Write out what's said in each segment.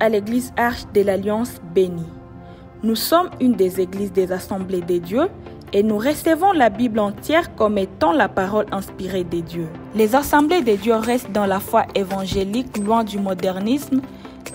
à l'église Arche de l'Alliance bénie. Nous sommes une des églises des Assemblées des Dieux et nous recevons la Bible entière comme étant la parole inspirée des dieux. Les Assemblées des Dieux restent dans la foi évangélique loin du modernisme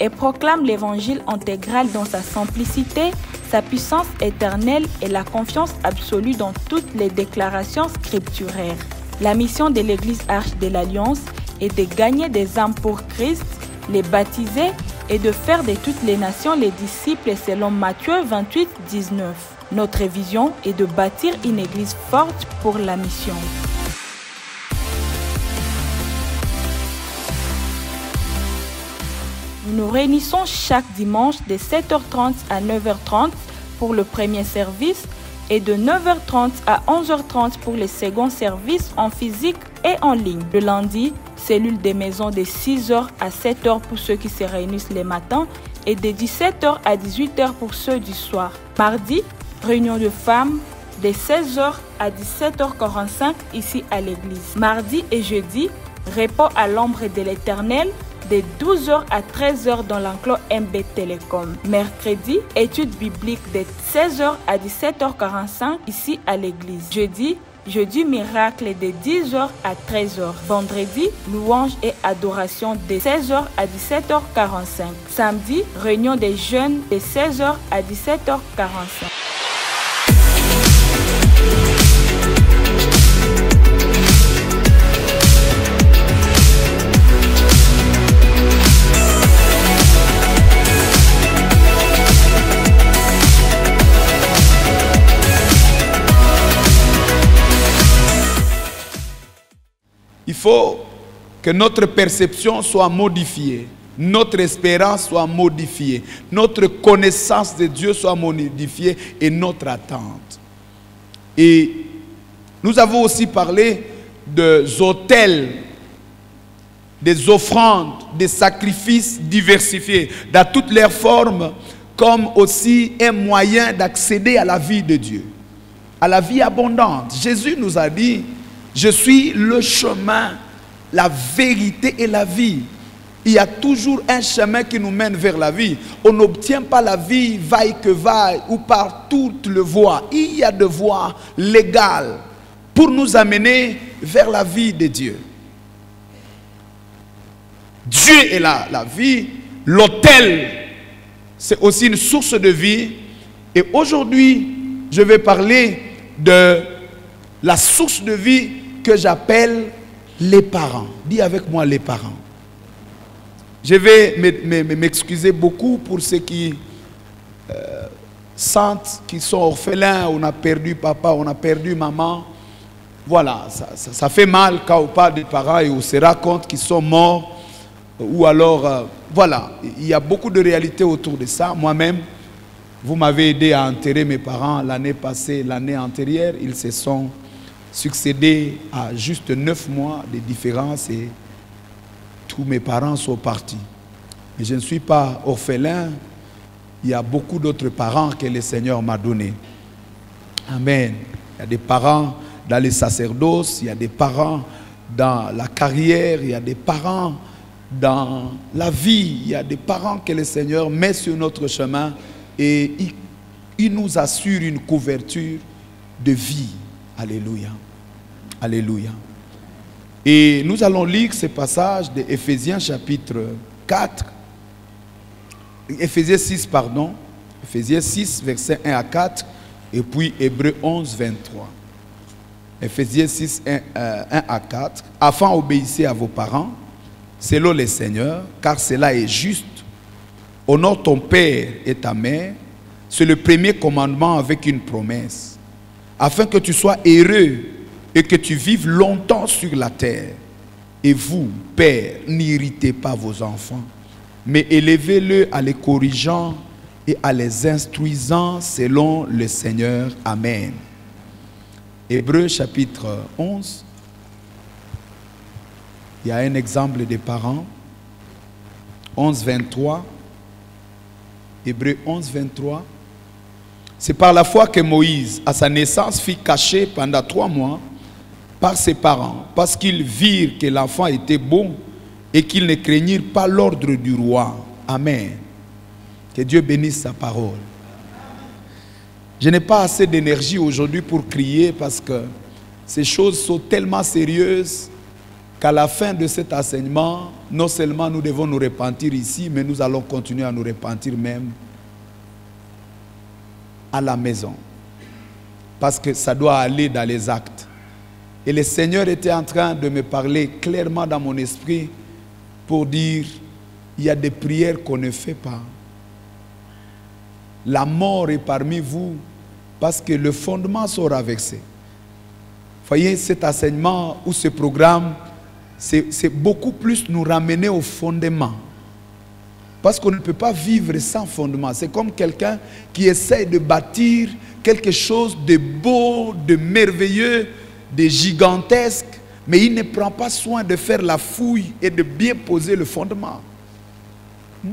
et proclament l'évangile intégral dans sa simplicité, sa puissance éternelle et la confiance absolue dans toutes les déclarations scripturaires. La mission de l'église Arche de l'Alliance est de gagner des âmes pour Christ, les baptiser et de faire de toutes les nations les disciples selon Matthieu 28, 19. Notre vision est de bâtir une église forte pour la mission. Nous nous réunissons chaque dimanche de 7h30 à 9h30 pour le premier service et de 9h30 à 11h30 pour le second service en physique et en ligne. Le lundi, cellule des maisons de 6h à 7h pour ceux qui se réunissent les matins et de 17h à 18h pour ceux du soir. Mardi, réunion de femmes de 16h à 17h45 ici à l'église. Mardi et jeudi, repos à l'ombre de l'Éternel de 12h à 13h dans l'enclos MB Télécom. Mercredi, études bibliques de 16h à 17h45 ici à l'église. Jeudi miracle de 10h à 13h. Vendredi, louange et adoration de 16h à 17h45. Samedi, réunion des jeunes de 16h à 17h45. Il faut que notre perception soit modifiée, notre espérance soit modifiée, notre connaissance de Dieu soit modifiée et notre attente. Et nous avons aussi parlé des autels, des offrandes, des sacrifices diversifiés dans toutes leurs formes, comme aussi un moyen d'accéder à la vie de Dieu, à la vie abondante. Jésus nous a dit: je suis le chemin, la vérité et la vie. Il y a toujours un chemin qui nous mène vers la vie. On n'obtient pas la vie vaille que vaille ou par toutes les voies. Il y a des voies légales pour nous amener vers la vie de Dieu. Dieu est la vie. L'autel, c'est aussi une source de vie. Et aujourd'hui, je vais parler de la source de vie que j'appelle les parents. Dis avec moi les parents. Je vais m'excuser beaucoup pour ceux qui sentent qu'ils sont orphelins. On a perdu papa, on a perdu maman. Voilà, ça fait mal quand on parle des parents et on se rend compte qu'ils sont morts. Ou alors, voilà, il y a beaucoup de réalités autour de ça. Moi-même, vous m'avez aidé à enterrer mes parents l'année passée, l'année antérieure. Ils se sont succédé à juste 9 mois de différence et tous mes parents sont partis. Mais je ne suis pas orphelin. Il y a beaucoup d'autres parents que le Seigneur m'a donnés. Amen. Il y a des parents dans les sacerdoces, il y a des parents dans la carrière, il y a des parents dans la vie, il y a des parents que le Seigneur met sur notre chemin et il nous assure une couverture de vie. Alléluia. Alléluia. Et nous allons lire ce passage de Éphésiens chapitre 4. Éphésiens 6, pardon. Éphésiens 6, versets 1 à 4. Et puis Hébreux 11, 23. Éphésiens 6, 1 à 4. Afin obéissez à vos parents, selon le Seigneur, car cela est juste. Honore ton père et ta mère. C'est le premier commandement avec une promesse. Afin que tu sois heureux et que tu vives longtemps sur la terre. Et vous, pères, n'irritez pas vos enfants, mais élevez-le en les corrigeant et en les instruisant selon le Seigneur. Amen. Hébreux chapitre 11. Il y a un exemple des parents. 11, 23. Hébreux 11, 23. C'est par la foi que Moïse, à sa naissance, fut caché pendant 3 mois par ses parents, parce qu'ils virent que l'enfant était bon et qu'ils ne craignirent pas l'ordre du roi. Amen. Que Dieu bénisse sa parole. Je n'ai pas assez d'énergie aujourd'hui pour crier parce que ces choses sont tellement sérieuses qu'à la fin de cet enseignement, non seulement nous devons nous repentir ici, mais nous allons continuer à nous repentir même à la maison. Parce que ça doit aller dans les actes. Et le Seigneur était en train de me parler clairement dans mon esprit pour dire, il y a des prières qu'on ne fait pas. La mort est parmi vous parce que le fondement sera vexé. Voyez, cet enseignement ou ce programme, c'est beaucoup plus nous ramener au fondement. Parce qu'on ne peut pas vivre sans fondement. C'est comme quelqu'un qui essaye de bâtir quelque chose de beau, de merveilleux, de gigantesque, mais il ne prend pas soin de faire la fouille et de bien poser le fondement.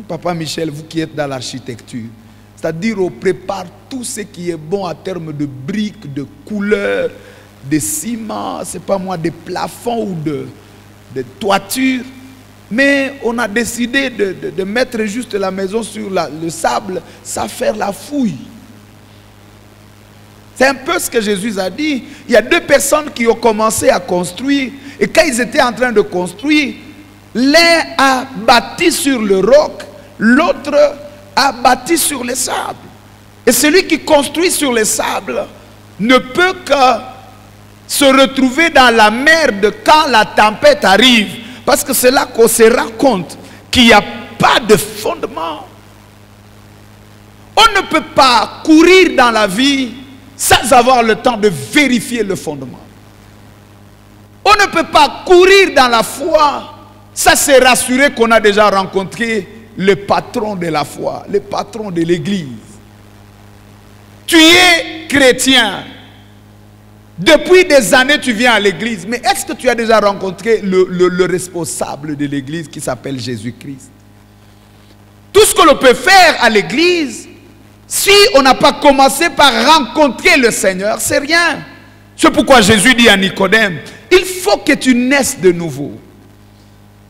Papa Michel, vous qui êtes dans l'architecture, c'est-à-dire on prépare tout ce qui est bon en termes de briques, de couleurs, de ciment, c'est pas moi, des plafonds ou de toitures. Mais on a décidé de mettre juste la maison sur le sable sans faire la fouille. C'est un peu ce que Jésus a dit. Il y a deux personnes qui ont commencé à construire. Et quand ils étaient en train de construire, l'un a bâti sur le roc, l'autre a bâti sur le sable. Et celui qui construit sur le sable ne peut que se retrouver dans la merde quand la tempête arrive. Parce que c'est là qu'on se rend compte qu'il n'y a pas de fondement. On ne peut pas courir dans la vie sans avoir le temps de vérifier le fondement. On ne peut pas courir dans la foi sans se rassurer qu'on a déjà rencontré le patron de la foi, le patron de l'église. Tu es chrétien. Depuis des années, tu viens à l'église. Mais est-ce que tu as déjà rencontré le responsable de l'église qui s'appelle Jésus-Christ? Tout ce que l'on peut faire à l'église, si on n'a pas commencé par rencontrer le Seigneur, c'est rien. C'est pourquoi Jésus dit à Nicodème, il faut que tu naisses de nouveau.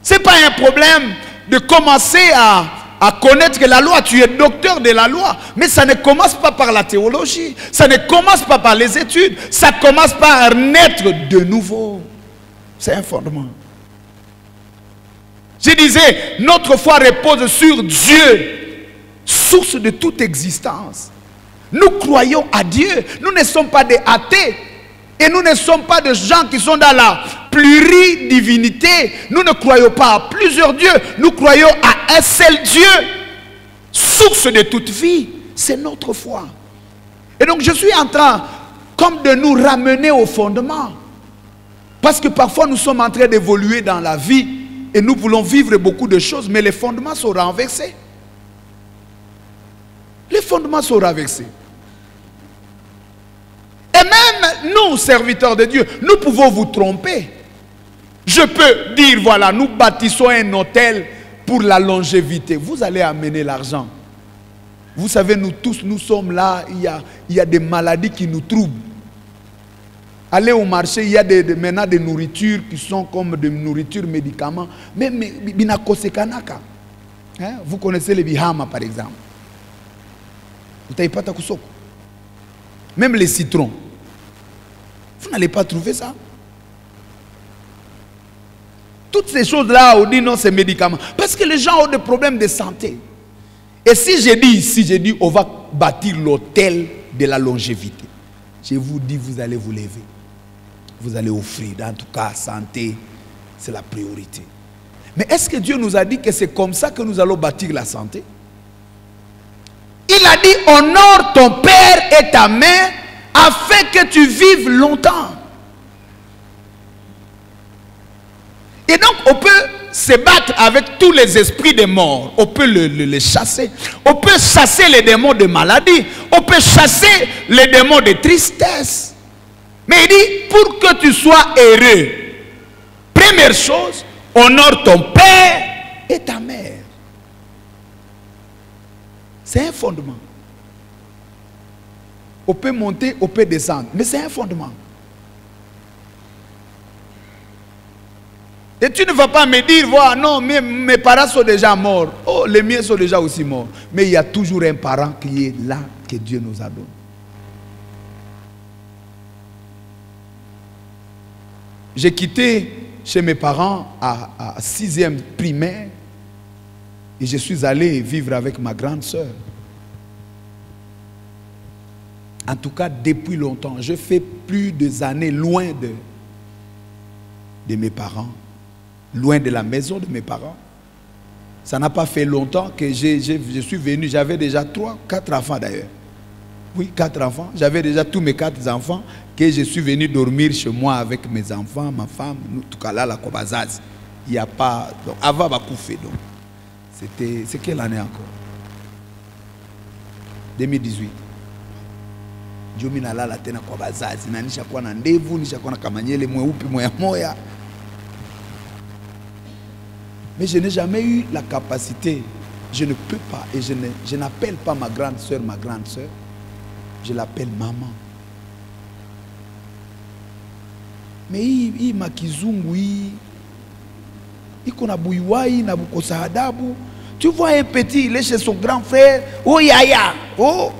Ce n'est pas un problème de commencer à connaître la loi. Tu es docteur de la loi. Mais ça ne commence pas par la théologie. Ça ne commence pas par les études. Ça commence par naître de nouveau. C'est un fondement. Je disais, notre foi repose sur Dieu, source de toute existence. Nous croyons à Dieu. Nous ne sommes pas des athées. Et nous ne sommes pas des gens qui sont dans la pluridivinité. Nous ne croyons pas à plusieurs dieux. Nous croyons à un seul Dieu. Source de toute vie. C'est notre foi. Et donc je suis en train comme de nous ramener au fondement. Parce que parfois nous sommes en train d'évoluer dans la vie. Et nous voulons vivre beaucoup de choses. Mais les fondements sont renversés. Les fondements sont renversés. Et même nous, serviteurs de Dieu, nous pouvons vous tromper. Je peux dire, voilà, nous bâtissons un hôtel pour la longévité. Vous allez amener l'argent. Vous savez, nous tous, nous sommes là, il y a des maladies qui nous troublent. Allez au marché, il y a maintenant des nourritures qui sont comme des nourritures médicaments. Mais binakosekanaka. Vous connaissez les bihama, par exemple. Vous n'avez pas ta kusoko. Même les citrons. Vous n'allez pas trouver ça. Toutes ces choses-là, on dit non, c'est médicaments. Parce que les gens ont des problèmes de santé. Et si je dis ici, je dis on va bâtir l'hôtel de la longévité. Je vous dis, vous allez vous lever. Vous allez offrir. En tout cas, santé, c'est la priorité. Mais est-ce que Dieu nous a dit que c'est comme ça que nous allons bâtir la santé? Il a dit, honore ton père et ta mère afin que tu vives longtemps. Et donc, on peut se battre avec tous les esprits des morts. On peut les chasser. On peut chasser les démons de maladie. On peut chasser les démons de tristesse. Mais il dit, pour que tu sois heureux, première chose, honore ton père et ta mère. C'est un fondement. On peut monter, on peut descendre. Mais c'est un fondement. Et tu ne vas pas me dire, voilà, non, mes parents sont déjà morts. Oh, les miens sont déjà aussi morts. Mais il y a toujours un parent qui est là, que Dieu nous a donné. J'ai quitté chez mes parents à 6e primaire et je suis allé vivre avec ma grande sœur. En tout cas, depuis longtemps, je fais plus d'années loin de mes parents, loin de la maison de mes parents. Ça n'a pas fait longtemps que je suis venu, j'avais déjà 4 enfants d'ailleurs. Oui, 4 enfants. J'avais déjà tous mes 4 enfants que je suis venu dormir chez moi avec mes enfants, ma femme, nous, tout cas là, la Kobazaz. Il n'y a pas... Donc, avant Bakoufe, donc. C'est quelle année encore? 2018. Jomina la tena Kobazaz. Nisha kwa na ndevu, nisha kwa na kamanyele, mweupi, moya. Mais je n'ai jamais eu la capacité. Je ne peux pas, et je n'appelle pas ma grande soeur. Je l'appelle maman. Mais il m'a kizungu, il kona bouiwai, na bukosa adabu. Tu vois un petit, il est chez son grand frère. Oh yaya, oh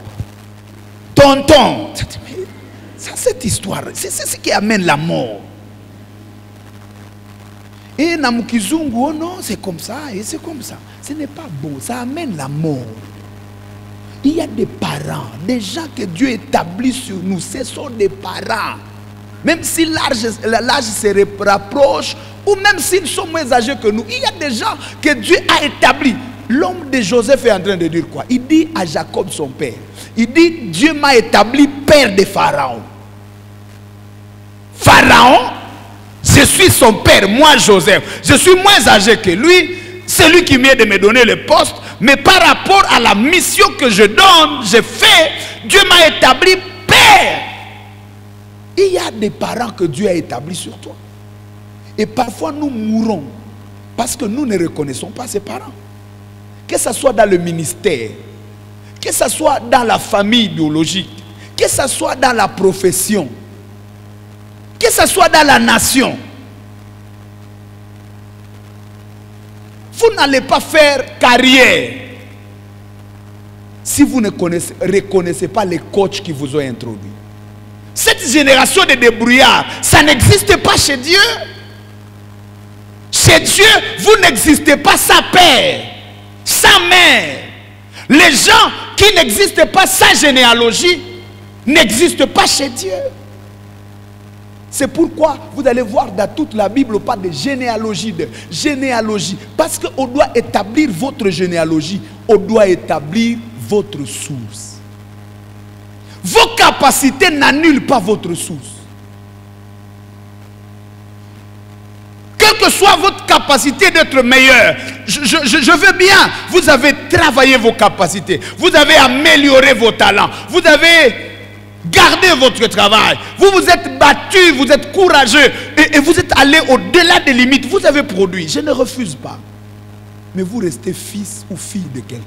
tonton. Ça, cette histoire, c'est ce qui amène la mort. Et na mukizungu, oh non, c'est comme ça, et c'est comme ça. Ce n'est pas beau, ça amène la mort. Il y a des parents, des gens que Dieu établit sur nous, ce sont des parents. Même si l'âge se rapproche, ou même s'ils sont moins âgés que nous, il y a des gens que Dieu a établis. L'homme de Joseph est en train de dire quoi? Il dit à Jacob son père, il dit, Dieu m'a établi père de Pharaon. Pharaon, je suis son père, moi Joseph. Je suis moins âgé que lui, c'est lui qui vient de me donner le poste. Mais par rapport à la mission que je donne, je fais, Dieu m'a établi père. Il y a des parents que Dieu a établis sur toi. Et parfois nous mourons parce que nous ne reconnaissons pas ces parents. Que ce soit dans le ministère, que ce soit dans la famille biologique, que ce soit dans la profession, que ce soit dans la nation. Vous n'allez pas faire carrière si vous ne reconnaissez pas les coachs qui vous ont introduit. Cette génération de débrouillards, ça n'existe pas chez Dieu. Chez Dieu, vous n'existez pas sans père, sans mère. Les gens qui n'existent pas sans généalogie n'existent pas chez Dieu. C'est pourquoi vous allez voir dans toute la Bible, on parle de généalogie, parce qu'on doit établir votre généalogie, on doit établir votre source. Vos capacités n'annulent pas votre source. Quelle que soit votre capacité d'être meilleur, je veux bien, vous avez travaillé vos capacités, vous avez amélioré vos talents, vous avez gardé votre travail, vous vous êtes battu, vous êtes courageux et vous êtes allé au-delà des limites, vous avez produit, je ne refuse pas. Mais vous restez fils ou fille de quelqu'un.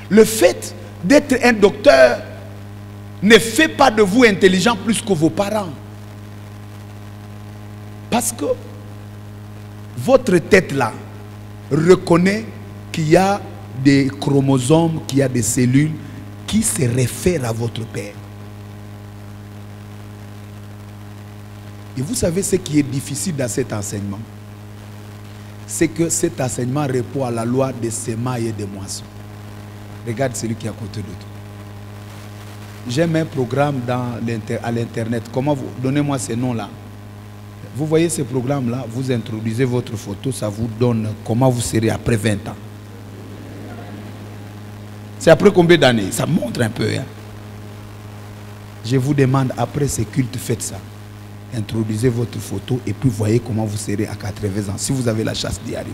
Le fait d'être un docteur ne fait pas de vous intelligent plus que vos parents. Parce que votre tête là reconnaît qu'il y a des chromosomes, qu'il y a des cellules qui se réfèrent à votre père. Et vous savez ce qui est difficile dans cet enseignement? C'est que cet enseignement répond à la loi des semailles et des moissons. Regarde celui qui est à côté de toi. J'aime un programme à l'internet. Comment vous... Donnez-moi ces noms-là. Vous voyez ce programme-là, vous introduisez votre photo, ça vous donne comment vous serez après 20 ans. C'est après combien d'années? Ça montre un peu. Hein? Je vous demande, après ce culte, faites ça. Introduisez votre photo et puis voyez comment vous serez à 80 ans, si vous avez la chance d'y arriver.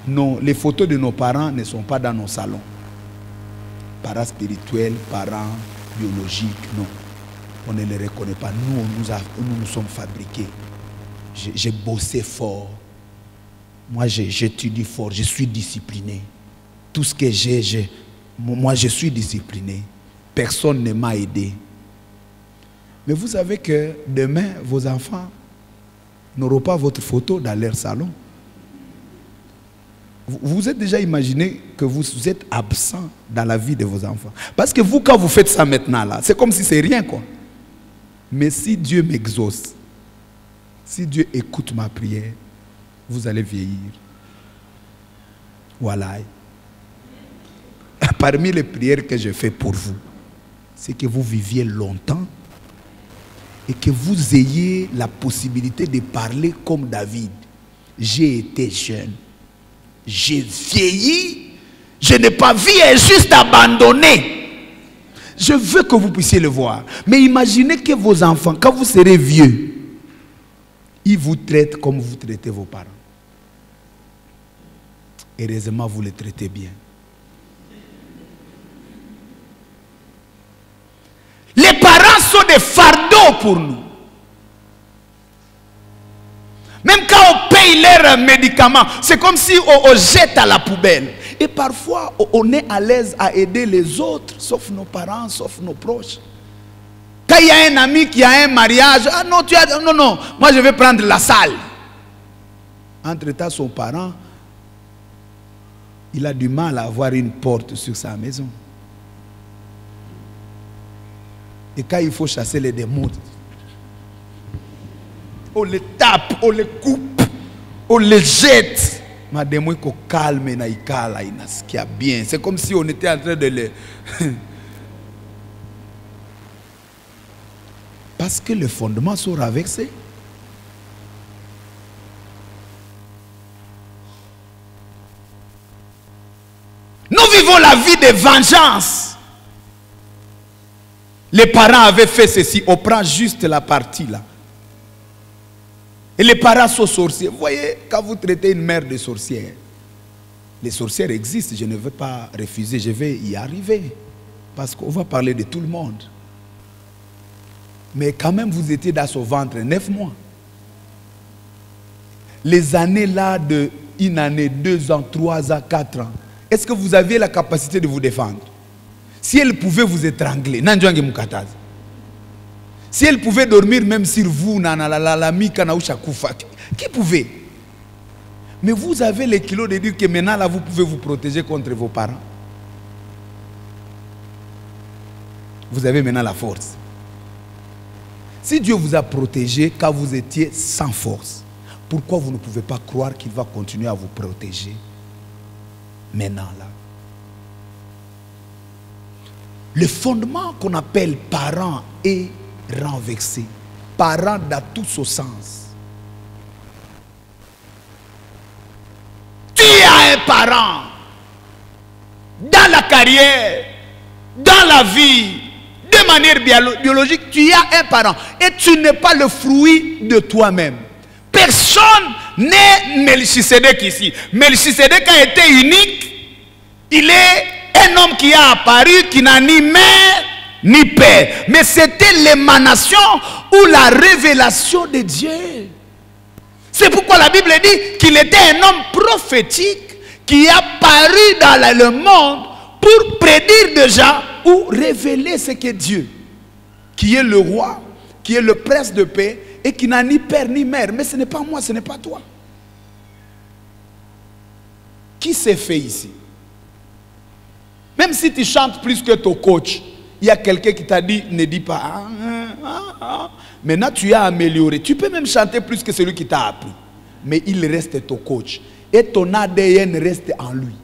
Non, les photos de nos parents ne sont pas dans nos salons. Parents spirituels, parents biologiques, non. On ne les reconnaît pas. Nous nous sommes fabriqués. J'ai bossé fort. Moi, j'étudie fort. Je suis discipliné. Tout ce que j'ai, moi, je suis discipliné. Personne ne m'a aidé. Mais vous savez que demain, vos enfants n'auront pas votre photo dans leur salon. Vous êtes déjà imaginé que vous êtes absent dans la vie de vos enfants. Parce que vous, quand vous faites ça maintenant, là, c'est comme si c'est rien, quoi. Mais si Dieu m'exauce, si Dieu écoute ma prière, vous allez vieillir. Voilà. Parmi les prières que je fais pour vous, c'est que vous viviez longtemps et que vous ayez la possibilité de parler comme David. J'ai été jeune, j'ai vieilli, je n'ai pas vu un juste abandonné. Je veux que vous puissiez le voir. Mais imaginez que vos enfants, quand vous serez vieux, ils vous traitent comme vous traitez vos parents. Heureusement, vous les traitez bien. Les parents sont des fardeaux pour nous. Même quand on paye leurs médicaments, c'est comme si on jette à la poubelle. Et parfois, on est à l'aise à aider les autres, sauf nos parents, sauf nos proches. Quand il y a un ami qui a un mariage, ah non, non, moi je vais prendre la salle. Entre-temps, son parent, il a du mal à avoir une porte sur sa maison. Et quand il faut chasser les démons, on les tape, on les coupe, on les jette. Ma démon est calme, ce qui est bien. C'est comme si on était en train de les... Parce que les fondements sont renversés. Nous vivons la vie de vengeance. Les parents avaient fait ceci. On prend juste la partie là. Et les parents sont sorciers. Vous voyez, quand vous traitez une mère de sorcière, les sorcières existent, je ne veux pas refuser, je vais y arriver. Parce qu'on va parler de tout le monde. Mais quand même, vous étiez dans son ventre 9 mois. Les années là de 1 année, 2 ans, 3 ans, 4 ans, est-ce que vous aviez la capacité de vous défendre? Si elle pouvait vous étrangler, si elle pouvait dormir même sur vous, qui pouvait? Mais vous avez les kilos de dire que maintenant là, vous pouvez vous protéger contre vos parents. Vous avez maintenant la force. Si Dieu vous a protégé quand vous étiez sans force, pourquoi vous ne pouvez pas croire qu'il va continuer à vous protéger maintenant là? Le fondement qu'on appelle parent est renversé. Parent dans tout son sens. Tu as un parent dans la carrière, dans la vie, de manière biologique, tu as un parent et tu n'es pas le fruit de toi-même. Personne n'est Melchisedec ici. Melchisedec a été unique. Il est un homme qui a apparu, qui n'a ni mère ni père. Mais c'était l'émanation ou la révélation de Dieu. C'est pourquoi la Bible dit qu'il était un homme prophétique qui a apparu dans le monde pour prédire déjà ou révéler ce qu'est Dieu, qui est le roi, qui est le prince de paix et qui n'a ni père ni mère. Mais ce n'est pas moi, ce n'est pas toi. Qui s'est fait ici? Même si tu chantes plus que ton coach, il y a quelqu'un qui t'a dit, ne dis pas. Maintenant, tu as amélioré. Tu peux même chanter plus que celui qui t'a appris. Mais il reste ton coach. Et ton ADN reste en lui.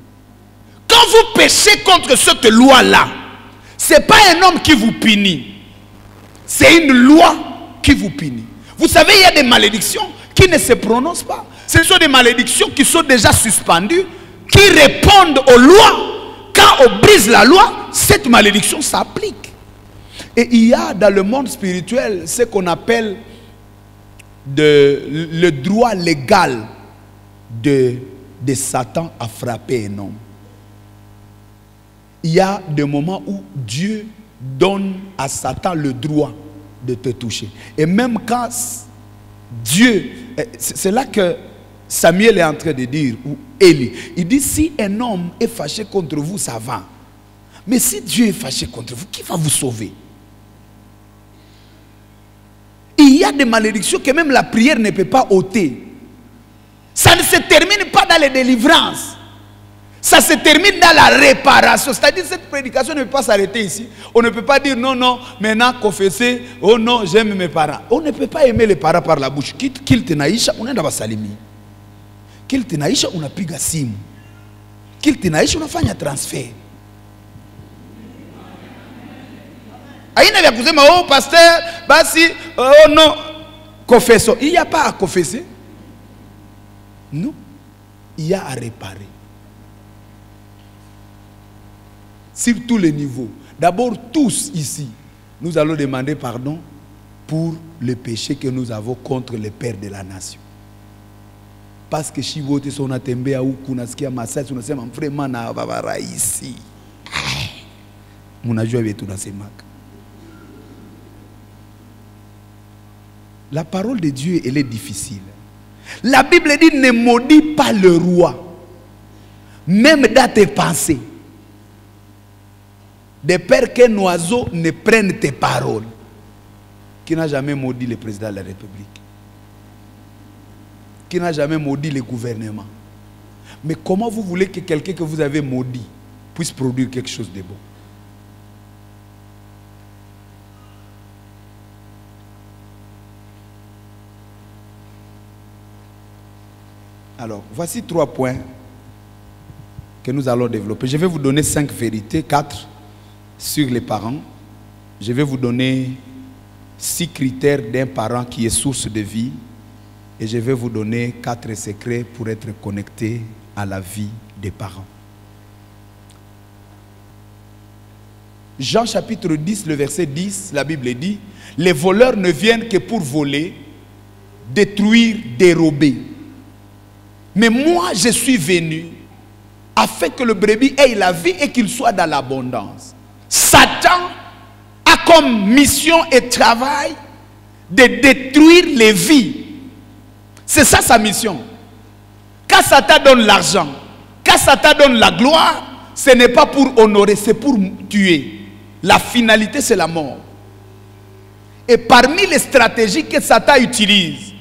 Quand vous péchez contre cette loi-là, ce n'est pas un homme qui vous punit. C'est une loi qui vous punit. Vous savez, il y a des malédictions qui ne se prononcent pas. Ce sont des malédictions qui sont déjà suspendues, qui répondent aux lois. Quand on brise la loi, cette malédiction s'applique. Et il y a dans le monde spirituel ce qu'on appelle le droit légal de Satan à frapper un homme. Il y a des moments où Dieu donne à Satan le droit de te toucher. Et même quand Dieu, c'est là que Samuel est en train de dire, ou Élie, il dit si un homme est fâché contre vous, ça va. Mais si Dieu est fâché contre vous, qui va vous sauver? Il y a des malédictions que même la prière ne peut pas ôter. Ça ne se termine pas dans les délivrances. Ça se termine dans la réparation. C'est-à-dire cette prédication ne peut pas s'arrêter ici. On ne peut pas dire non, non, maintenant confesser, oh non, j'aime mes parents. On ne peut pas aimer les parents par la bouche. Qu'il te naïcha, on est dans la salimi. Qu'il te naïcha, on a piga simu. Qu'il te naïcha, on a fait un transfert. Aïna vient couser, oh pasteur, basi, oh non, confessons. Il n'y a pas à confesser. Non, il y a à réparer. Sur tous les niveaux. D'abord, tous ici, nous allons demander pardon pour le péché que nous avons contre le Père de la nation. Parce que si vous êtes à Tembe, ou Kunaskia, Massage, on a vraiment na Bavara ici. Mon adjoint est tout dans ces marques. La parole de Dieu, elle est difficile. La Bible dit ne maudis pas le roi, même dans tes pensées. De peur qu'un oiseau ne prenne tes paroles. Qui n'a jamais maudit le président de la République? Qui n'a jamais maudit le gouvernement? Mais comment vous voulez que quelqu'un que vous avez maudit puisse produire quelque chose de bon? Alors, voici 3 points que nous allons développer. Je vais vous donner 5 vérités, 4 sur les parents. Je vais vous donner 6 critères d'un parent qui est source de vie. Et je vais vous donner 4 secrets pour être connecté à la vie des parents. Jean chapitre 10, le verset 10, la Bible dit: les voleurs ne viennent que pour voler, détruire, dérober. Mais moi, je suis venu afin que le brebis ait la vie et qu'il soit dans l'abondance. Satan a comme mission et travail de détruire les vies. C'est ça sa mission. Quand Satan donne l'argent, quand Satan donne la gloire, ce n'est pas pour honorer, c'est pour tuer. La finalité, c'est la mort. Et parmi les stratégies que Satan utilise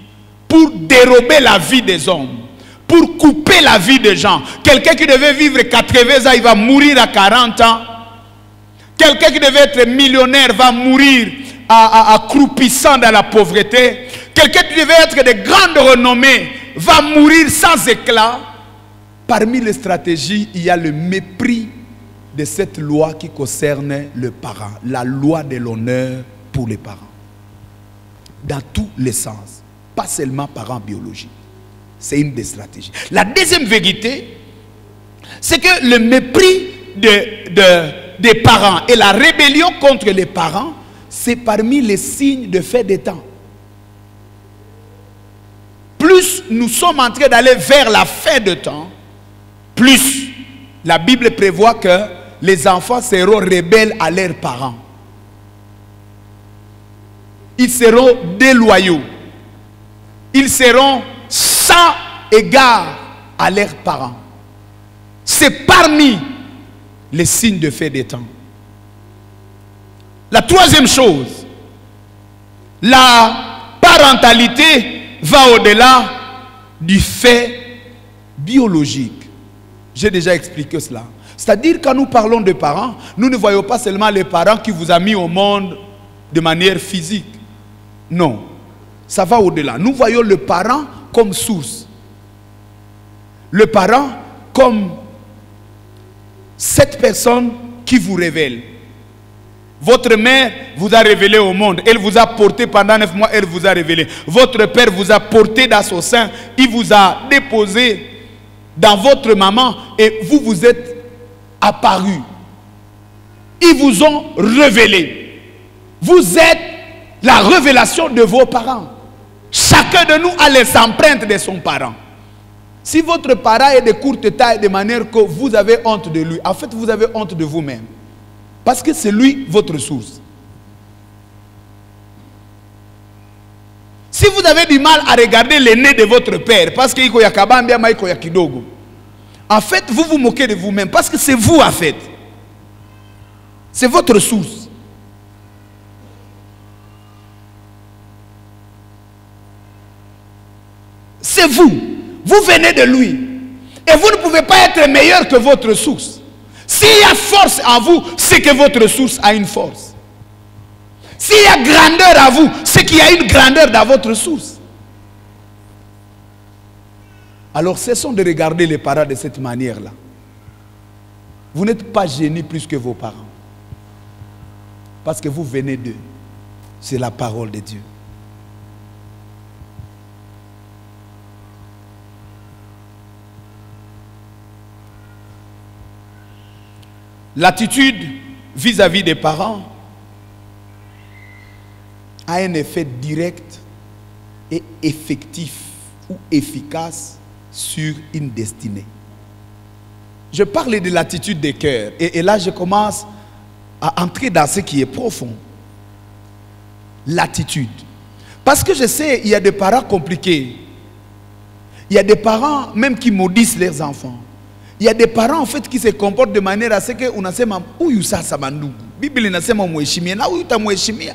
pour dérober la vie des hommes, pour couper la vie des gens, quelqu'un qui devait vivre 80 ans, il va mourir à 40 ans. Quelqu'un qui devait être millionnaire va mourir accroupissant dans la pauvreté. Quelqu'un qui devait être de grande renommée va mourir sans éclat. Parmi les stratégies, il y a le mépris de cette loi qui concerne le parent. La loi de l'honneur pour les parents. Dans tous les sens. Pas seulement parents biologiques. C'est une des stratégies. La deuxième vérité, c'est que le mépris des parents et la rébellion contre les parents, c'est parmi les signes de fin des temps. Plus nous sommes en train d'aller vers la fin de temps, plus la Bible prévoit que les enfants seront rebelles à leurs parents. Ils seront déloyaux. Ils seront sans égard à leurs parents. C'est parmi les signes de fin des temps. La troisième chose, la parentalité va au-delà du fait biologique. J'ai déjà expliqué cela. C'est-à-dire quand nous parlons de parents, nous ne voyons pas seulement les parents qui vous ont mis au monde de manière physique. Non, ça va au-delà. Nous voyons le parent comme source. Le parent comme cette personne qui vous révèle. Votre mère vous a révélé au monde. Elle vous a porté pendant 9 mois, elle vous a révélé. Votre père vous a porté dans son sein. Il vous a déposé dans votre maman et vous vous êtes apparu. Ils vous ont révélé. Vous êtes la révélation de vos parents. Chacun de nous a les empreintes de son parent. Si votre parent est de courte taille de manière que vous avez honte de lui, en fait vous avez honte de vous-même. Parce que c'est lui votre source. Si vous avez du mal à regarder les nez de votre père, parce qu'il y a kabambia, il y a kidogo, en fait vous vous moquez de vous-même, parce que c'est vous en fait. C'est votre source. C'est vous. Vous venez de lui. Et vous ne pouvez pas être meilleur que votre source. S'il y a force en vous, c'est que votre source a une force. S'il y a grandeur à vous, c'est qu'il y a une grandeur dans votre source. Alors cessons de regarder les parents de cette manière-là. Vous n'êtes pas génie plus que vos parents. Parce que vous venez d'eux. C'est la parole de Dieu. L'attitude vis-à-vis des parents a un effet direct et effectif ou efficace sur une destinée. Je parle de l'attitude des cœurs et là je commence à entrer dans ce qui est profond. L'attitude. Parce que je sais, il y a des parents compliqués. Il y a des parents même qui maudissent leurs enfants. Il y a des parents en fait qui se comportent de manière à ce que on a sema uyu sasa mandugu. Bible inasema muheshimie na uyu tamuheshimia.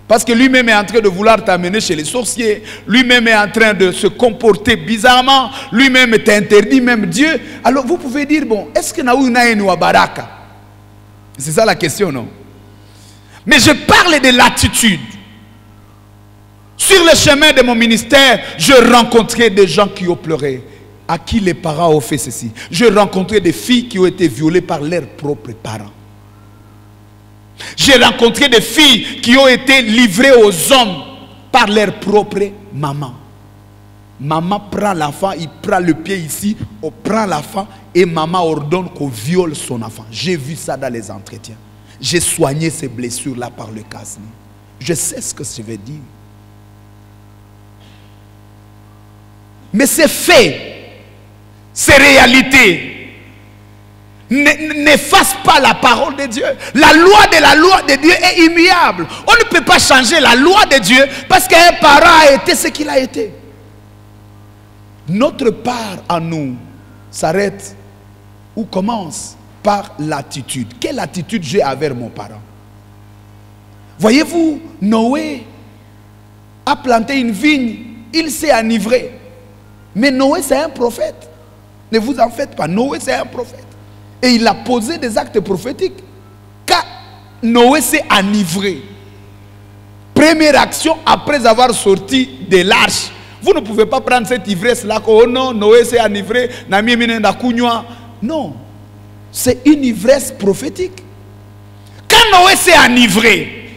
Parce que lui-même est en train de vouloir t'amener chez les sorciers. Lui-même est en train de se comporter bizarrement. Lui-même t'interdit même Dieu. Alors vous pouvez dire, bon, est-ce que na uyu na eni wa baraka? C'est ça la question, non? Mais je parle de l'attitude. Sur le chemin de mon ministère, je rencontrais des gens qui ont pleuré. À qui les parents ont fait ceci. Je rencontrais des filles qui ont été violées par leurs propres parents. J'ai rencontré des filles qui ont été livrées aux hommes par leur propre maman. Maman prend l'enfant, il prend le pied ici, on prend l'enfant et maman ordonne qu'on viole son enfant. J'ai vu ça dans les entretiens. J'ai soigné ces blessures-là par le casne. Je sais ce que je veux dire. Mais c'est fait. Ces réalités n'effacent pas la parole de Dieu. La loi de Dieu est immuable. On ne peut pas changer la loi de Dieu parce qu'un parent a été ce qu'il a été. Notre part à nous s'arrête ou commence par l'attitude. Quelle attitude j'ai envers mon parent? Voyez-vous, Noé a planté une vigne, il s'est enivré. Mais Noé c'est un prophète. Ne vous en faites pas, Noé c'est un prophète. Et il a posé des actes prophétiques. Quand Noé s'est enivré, première action après avoir sorti de l'arche. Vous ne pouvez pas prendre cette ivresse-là, oh non, Noé s'est enivré, non, c'est une ivresse prophétique. Quand Noé s'est enivré,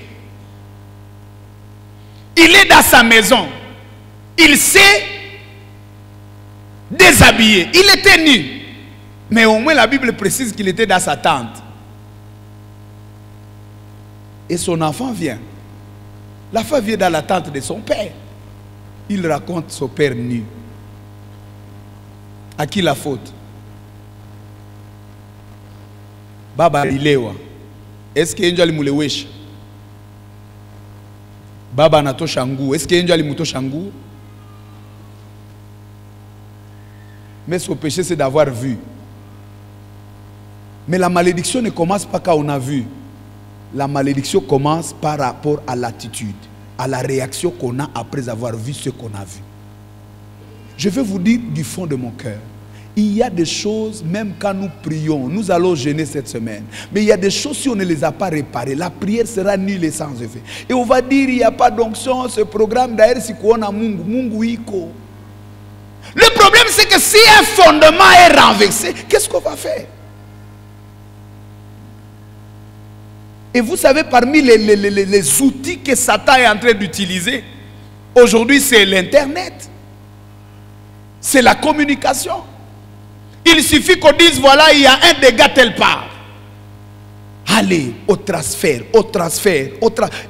il est dans sa maison, il s'est déshabillé, il était nu. Mais au moins la Bible précise qu'il était dans sa tente. Et son enfant vient. L'enfant vient dans la tente de son père. Il raconte son père nu. À qui la faute? Baba Ilewa. Est-ce que Angel Mulewesh? Baba Nato Shangu. Est-ce que Angel Muto Shangu? Mais son péché c'est d'avoir vu. Mais la malédiction ne commence pas quand on a vu. La malédiction commence par rapport à l'attitude, à la réaction qu'on a après avoir vu ce qu'on a vu. Je vais vous dire du fond de mon cœur, il y a des choses, même quand nous prions, nous allons jeûner cette semaine, mais il y a des choses, si on ne les a pas réparées, la prière sera nulle et sans effet. Et on va dire, il n'y a pas d'onction, ce programme d'ailleurs, si on a Mungu iko. Le problème, c'est que si un fondement est renversé, qu'est-ce qu'on va faire? Et vous savez, parmi les outils que Satan est en train d'utiliser, aujourd'hui, c'est l'Internet. C'est la communication. Il suffit qu'on dise, voilà, il y a un dégât telle part. Allez, au transfert.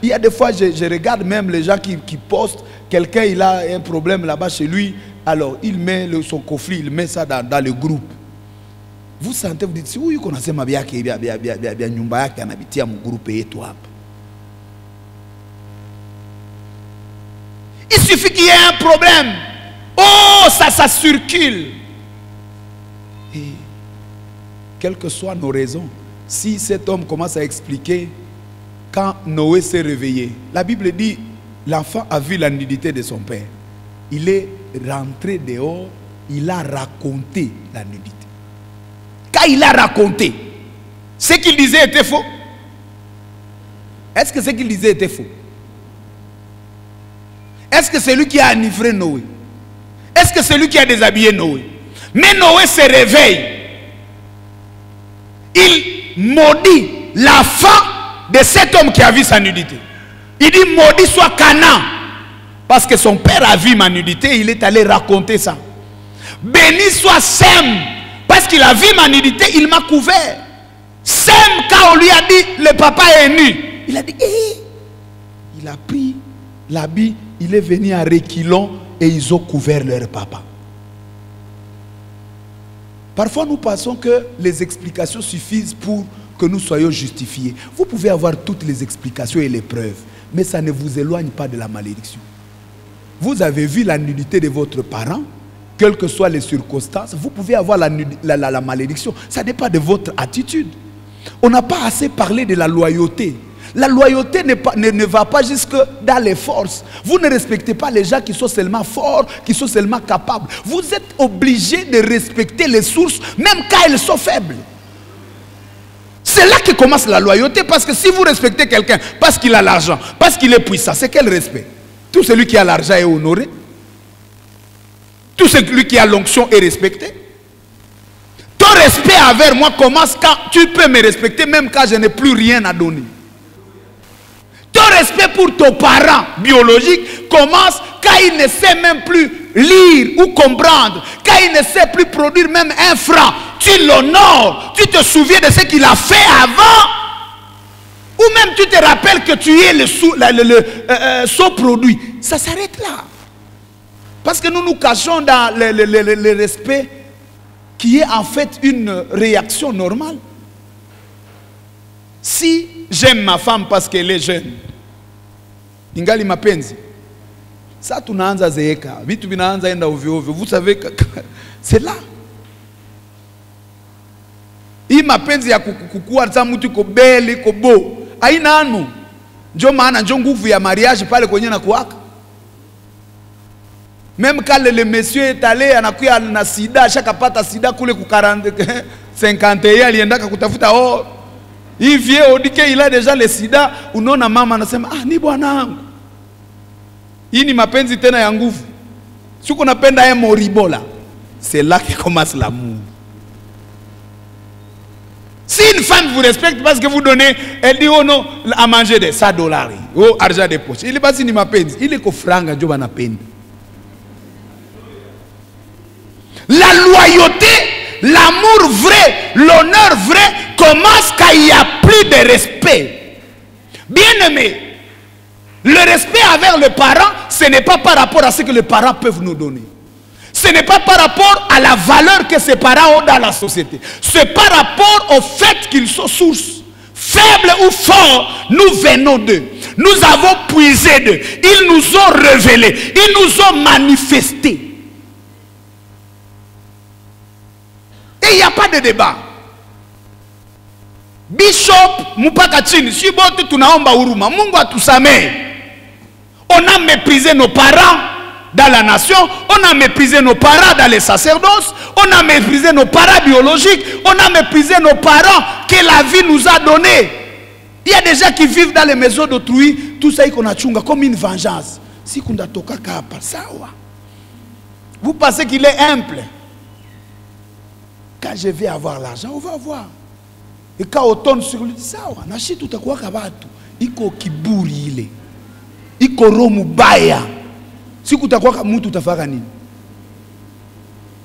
Il y a des fois, je regarde même les gens qui postent, quelqu'un, il a un problème là-bas chez lui, alors il met son coffret, il met ça dans le groupe. Vous sentez, vous dites, si vous connaissez ma bien qui bien nyumba qui anabitia mon groupe et toi. Il suffit qu'il y ait un problème. Oh, ça circule. Et quelles que soient nos raisons, si cet homme commence à expliquer quand Noé s'est réveillé, la Bible dit, l'enfant a vu la nudité de son père. Il est rentré dehors il a raconté la nudité. Quand il a raconté, ce qu'il disait était faux. Est-ce que ce qu'il disait était faux? Est-ce que c'est lui qui a enivré Noé? Est-ce que c'est lui qui a déshabillé Noé? Mais Noé se réveille. Il maudit la fin de cet homme qui a vu sa nudité. Il dit maudit soit Canaan. Parce que son père a vu ma nudité, il est allé raconter ça. Béni soit Sem. Parce qu'il a vu ma nudité, il m'a couvert. Sem, quand on lui a dit le papa est nu, il a dit il a pris l'habit, il est venu à reculons et ils ont couvert leur papa. Parfois nous pensons que les explications suffisent pour que nous soyons justifiés. Vous pouvez avoir toutes les explications et les preuves, mais ça ne vous éloigne pas de la malédiction. Vous avez vu la nudité de votre parent, quelles que soient les circonstances, vous pouvez avoir la malédiction. Ça dépend de votre attitude. On n'a pas assez parlé de la loyauté. La loyauté ne va pas jusque dans les forces. Vous ne respectez pas les gens qui sont seulement forts, qui sont seulement capables. Vous êtes obligé de respecter les sources, même quand elles sont faibles. C'est là que commence la loyauté, parce que si vous respectez quelqu'un parce qu'il a l'argent, parce qu'il est puissant, c'est quel respect? Tout celui qui a l'argent est honoré. Tout celui qui a l'onction est respecté. Ton respect envers moi commence quand tu peux me respecter, même quand je n'ai plus rien à donner. Ton respect pour ton parent biologique commence quand il ne sait même plus lire ou comprendre, quand il ne sait plus produire même un franc. Tu l'honores, tu te souviens de ce qu'il a fait avant, ou même tu te rappelles que tu es son produit. Ça s'arrête là. Parce que nous nous cachons dans le respect qui est en fait une réaction normale. Si j'aime ma femme parce qu'elle est jeune, ingali mapenzi, ça tunaanza zeeka, vitu vinaanza enda ovyo ovyo. Vous savez que c'est là. Hii mapenzi ya kukua za mtu ko beli ko bo, haina anu. Ndio maana ndio nguvu ya mariage pale kwenye na kuaka. Même quand le monsieur est allé anakuya na sida, shakapata sida kule ku 40 51 aliendaka kutafuta hivi odike il a déjà le sida, unaona mama anasema ni bwanangu. Hii ni mapenzi tena ya nguvu. Si uko napenda moribola, c'est là que commence l'amour. Si une femme vous respecte parce que vous donnez, elle dit oh non, à manger de $100, oh argent de poche. Il est pas si ni mapenzi, il est ko franga ndio banapenda. La loyauté, l'amour vrai, l'honneur vrai commence quand il n'y a plus de respect. Bien-aimé, le respect envers le parent, ce n'est pas par rapport à ce que les parents peuvent nous donner. Ce n'est pas par rapport à la valeur que ces parents ont dans la société. C'est par rapport au fait qu'ils sont sources. Faibles ou forts, nous venons d'eux. Nous avons puisé d'eux. Ils nous ont révélés. Ils nous ont manifestés. Et il n'y a pas de débat. Bishop Mupaka chini, si bote tunaomba huruma, Mungu atusamee. On a méprisé nos parents dans la nation, on a méprisé nos parents dans les sacerdoces, on a méprisé nos parents biologiques, on a méprisé nos parents que la vie nous a donnés. Il y a des gens qui vivent dans les maisons d'autrui, tout ça qu'on a chunga comme une vengeance. Si kunda toka kapa, sawa. Vous pensez qu'il est humble? Quand je vais avoir l'argent, on va voir. Et quand on tourne sur lui, sawa, nashi tutakuwa kabatu, iko kiburi ile. Iko romu baya. Si kutakuwa ka mtu utafaka nini?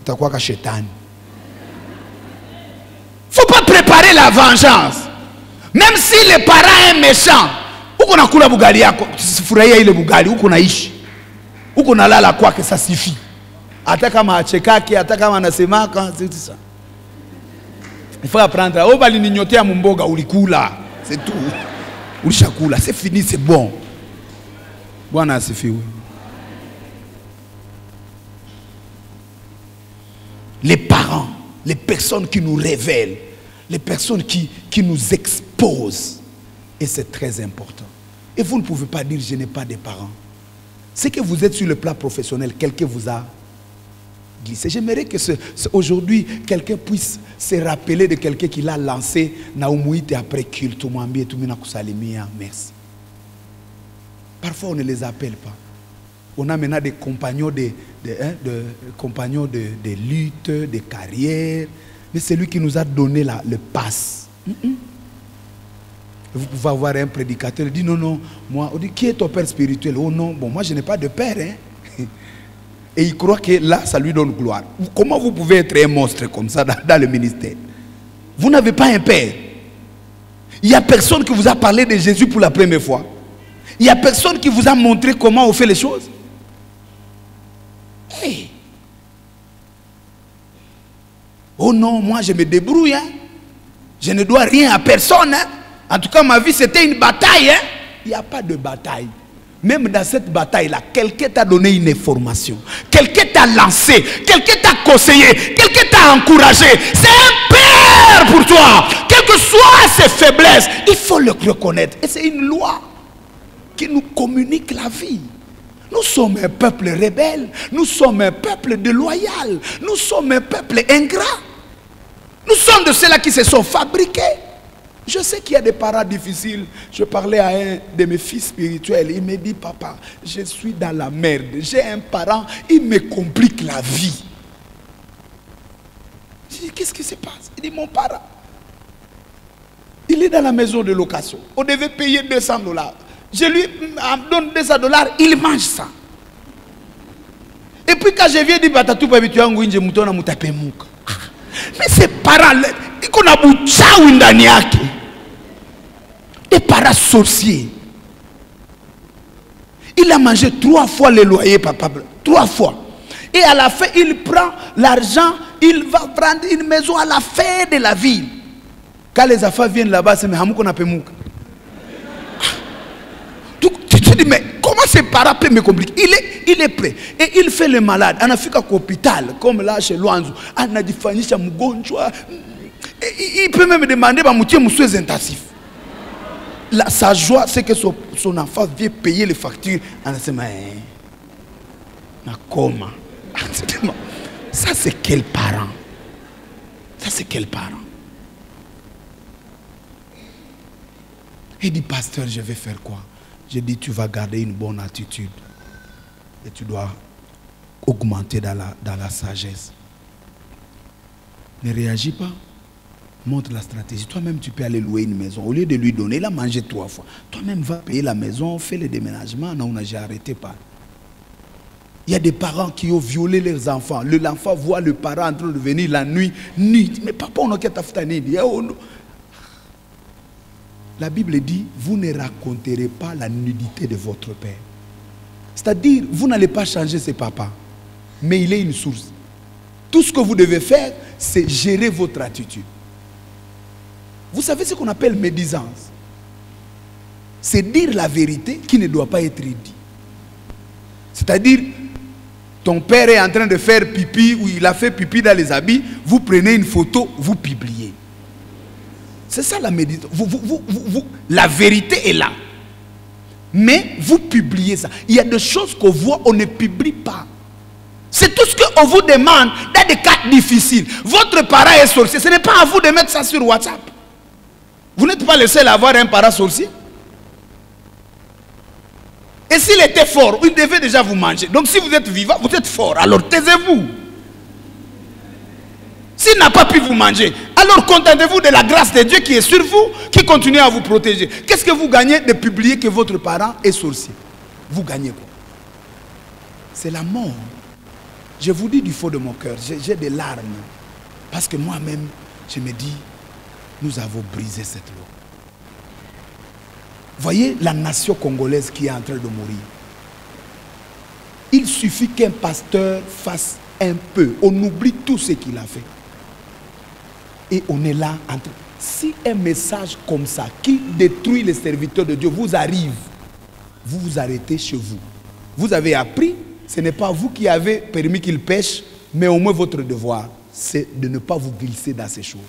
Utakuwa ka shetani. Faut pas préparer la vengeance. Même si le parent est méchant, uko nakula bugali yako, usifurahia ile bugali, uko naishi. Uko nalala kwake, ça suffit. Hata kama achekake, hata kama anasemaka, c'est ça. Il faut apprendre. Oh bali ninyotea mumboga ulikula, c'est tout. Ulishakula, c'est fini, c'est bon. Bwana asifiwe. Les parents, les personnes qui nous révèlent, les personnes qui nous exposent. Et c'est très important. Et vous ne pouvez pas dire je n'ai pas de parents. C'est que vous êtes sur le plan professionnel, quelqu'un vous a glisser. J'aimerais que aujourd'hui, quelqu'un puisse se rappeler de quelqu'un qui l'a lancé Naumuite après culte. Merci. Parfois, on ne les appelle pas. On a maintenant des compagnons de lutte, de carrière. Mais c'est lui qui nous a donné le pass. Vous pouvez avoir un prédicateur, il dit non, moi, on dit qui est ton père spirituel? Oh non, bon, moi je n'ai pas de père. Hein? Et il croit que là, ça lui donne gloire. Comment vous pouvez être un monstre comme ça dans le ministère? Vous n'avez pas un père. Il n'y a personne qui vous a parlé de Jésus pour la première fois. Il n'y a personne qui vous a montré comment on fait les choses. Hey. Oh non, moi je me débrouille. Hein? Je ne dois rien à personne. Hein? En tout cas, ma vie c'était une bataille. Hein? Il n'y a pas de bataille. Même dans cette bataille-là, quelqu'un t'a donné une information. Quelqu'un t'a lancé. Quelqu'un t'a conseillé. Quelqu'un t'a encouragé. C'est un père pour toi. Quelles que soient ses faiblesses, il faut le reconnaître. Et c'est une loi qui nous communique la vie. Nous sommes un peuple rebelle. Nous sommes un peuple déloyal. Nous sommes un peuple ingrat. Nous sommes de ceux-là qui se sont fabriqués. Je sais qu'il y a des parents difficiles. Je parlais à un de mes fils spirituels. Il me dit, papa, je suis dans la merde. J'ai un parent, il me complique la vie. Je dis, qu'est-ce qui se passe? Il dit, mon parent, il est dans la maison de location. On devait payer $200. Je lui donne $200, il mange ça. Et puis quand je viens dire, mais ces parents, des parents sorciers. Il a mangé 3 fois le loyer, papa. 3 fois. Et à la fin, il prend l'argent, il va prendre une maison à la fin de la ville. Quand les affaires viennent là-bas, c'est Hamouko Napemouka. Tu te dis, mais comment ces parents peuvent me compliquer? Il est prêt. Et il fait le malade. En Afrique, à l'hôpital, comme là chez Luanzo, on a dit Fanisha Mugonchwa. Il peut même demander à Moutier Moussouez intensif. Sa joie, c'est que son enfant vient payer les factures. On a dit, mais comment? Ça, c'est quel parent? Ça, c'est quel parent? Il dit, pasteur, je vais faire quoi? Je dis, tu vas garder une bonne attitude. Et tu dois augmenter dans la sagesse. Ne réagis pas. Montre la stratégie. Toi-même, tu peux aller louer une maison. Au lieu de lui donner, il a mangé 3 fois. Toi-même, va payer la maison, fais le déménagement. Non, j'ai arrêté pas. Il y a des parents qui ont violé leurs enfants. L'enfant voit le parent en train de venir la nuit. Mais papa, on a qu'à t'affronter. La Bible dit, vous ne raconterez pas la nudité de votre père. C'est-à-dire, vous n'allez pas changer ses papas. Mais il est une source. Tout ce que vous devez faire, c'est gérer votre attitude. Vous savez ce qu'on appelle médisance. C'est dire la vérité qui ne doit pas être dit. C'est-à-dire, ton père est en train de faire pipi ou il a fait pipi dans les habits, vous prenez une photo, vous publiez. C'est ça la méditation. La vérité est là. Mais vous publiez ça. Il y a des choses qu'on voit, on ne publie pas. C'est tout ce qu'on vous demande dans des cas difficiles. Votre parent est sorcier. Ce n'est pas à vous de mettre ça sur WhatsApp. Vous n'êtes pas le seul à avoir un parent sorcier. Et s'il était fort, il devait déjà vous manger. Donc si vous êtes vivant, vous êtes fort. Alors taisez-vous. S'il n'a pas pu vous manger, alors contentez-vous de la grâce de Dieu qui est sur vous, qui continue à vous protéger. Qu'est-ce que vous gagnez de publier que votre parent est sorcier? Vous gagnez quoi? C'est la mort. Je vous dis du fond de mon cœur, j'ai des larmes. Parce que moi-même, je me dis, nous avons brisé cette loi. Voyez la nation congolaise qui est en train de mourir. Il suffit qu'un pasteur fasse un peu. On oublie tout ce qu'il a fait. Et on est là. Si un message comme ça, qui détruit les serviteurs de Dieu, vous arrive, vous vous arrêtez chez vous. Vous avez appris, ce n'est pas vous qui avez permis qu'il pêche, mais au moins votre devoir, c'est de ne pas vous glisser dans ces choses.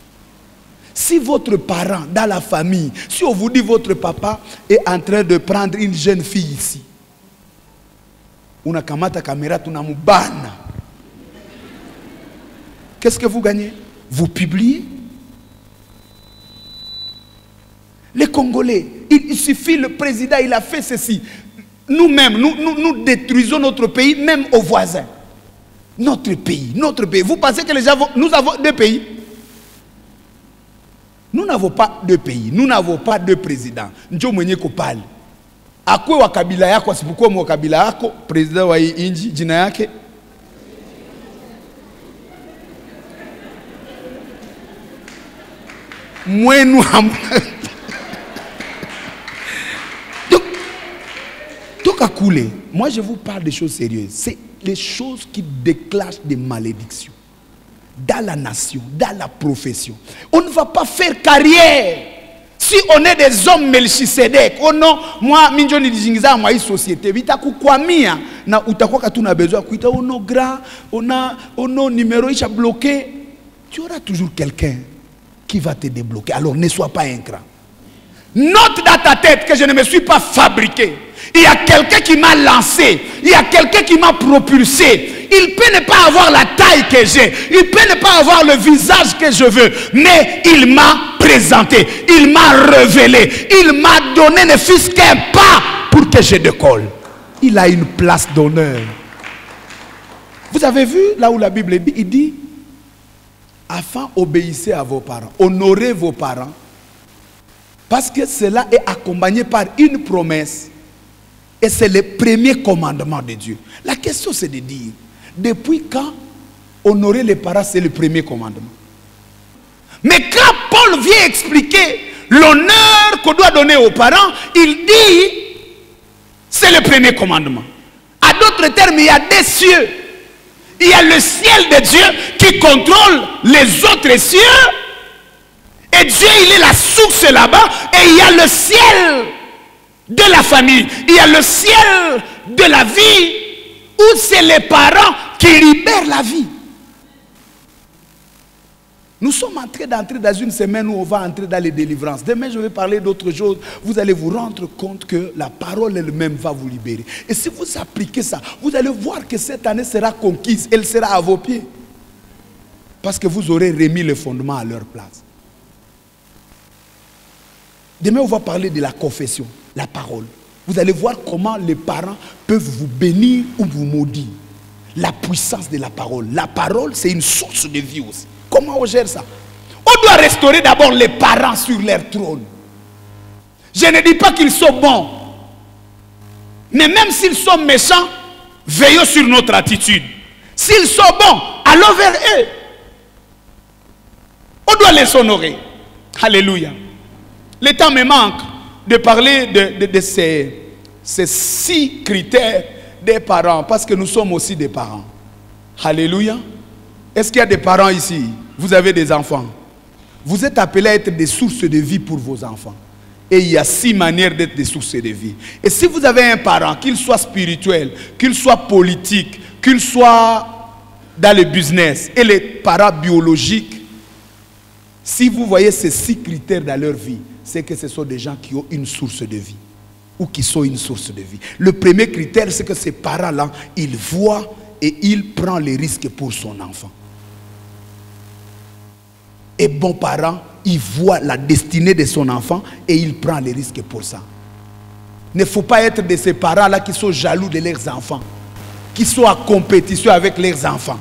Si votre parent, dans la famille, si on vous dit votre papa est en train de prendre une jeune fille ici, unakamata kamera tunamubana. qu'est-ce que vous gagnez? Vous publiez. Les Congolais, il suffit, le président, il a fait ceci. Nous-mêmes, nous détruisons notre pays, même aux voisins. Notre pays. Vous pensez que les gens vont... Nous avons deux pays? Nous n'avons pas deux pays. Nous n'avons pas deux présidents. Njo mwenye kopali. Akwe wa kabila yako, asipokuwa mwa kabila yako, président wa inji, jina yake. Mwenu hamna. Moi, je vous parle des choses sérieuses. C'est les choses qui déclenchent des malédictions dans la nation, dans la profession. On ne va pas faire carrière si on est des hommes Melchisedek. Oh non, moi, minjoni dijingiza moi société. Vita kukwamia na utakuwa katuna besoin kuita oh non gras, oh non numéro il a bloqué. Tu auras toujours quelqu'un qui va te débloquer. Alors ne sois pas ingrat. Note dans ta tête que je ne me suis pas fabriqué. Il y a quelqu'un qui m'a lancé. Il y a quelqu'un qui m'a propulsé. Il peut ne pas avoir la taille que j'ai. Il peut ne pas avoir le visage que je veux. Mais il m'a présenté. Il m'a révélé. Il m'a donné ne fût-ce qu'un pas pour que je décolle. Il a une place d'honneur. Vous avez vu là où la Bible dit, il dit, afin obéissez à vos parents. Honorez vos parents. Parce que cela est accompagné par une promesse. Et c'est le premier commandement de Dieu. La question c'est de dire, depuis quand honorer les parents c'est le premier commandement? Mais quand Paul vient expliquer l'honneur qu'on doit donner aux parents, il dit, c'est le premier commandement. À d'autres termes, il y a des cieux. Il y a le ciel de Dieu qui contrôle les autres cieux. Et Dieu, il est la source là-bas. Et il y a le ciel de la famille. Il y a le ciel de la vie où c'est les parents qui libèrent la vie. Nous sommes en train d'entrer dans une semaine où on va entrer dans les délivrances. Demain, je vais parler d'autre chose. Vous allez vous rendre compte que la parole elle-même va vous libérer. Et si vous appliquez ça, vous allez voir que cette année sera conquise. Elle sera à vos pieds. Parce que vous aurez remis les fondements à leur place. Demain, on va parler de la confession, la parole. Vous allez voir comment les parents peuvent vous bénir ou vous maudire. La puissance de la parole. La parole, c'est une source de vie aussi. Comment on gère ça? On doit restaurer d'abord les parents sur leur trône. Je ne dis pas qu'ils sont bons. Mais même s'ils sont méchants, veillons sur notre attitude. S'ils sont bons, allons vers eux. On doit les honorer. Alléluia. Le temps me manque de parler de ces 6 critères des parents. Parce que nous sommes aussi des parents. Alléluia. Est-ce qu'il y a des parents ici? Vous avez des enfants. Vous êtes appelés à être des sources de vie pour vos enfants. Et il y a 6 manières d'être des sources de vie. Et si vous avez un parent, qu'il soit spirituel, qu'il soit politique, qu'il soit dans le business, et les parents biologiques, si vous voyez ces 6 critères dans leur vie, c'est que ce sont des gens qui ont une source de vie. Ou qui sont une source de vie. Le premier critère, c'est que ces parents-là, ils voient et ils prennent les risques pour son enfant. Et bon parent, il voit la destinée de son enfant et il prend les risques pour ça. Il ne faut pas être de ces parents-là qui sont jaloux de leurs enfants, qui sont en compétition avec leurs enfants.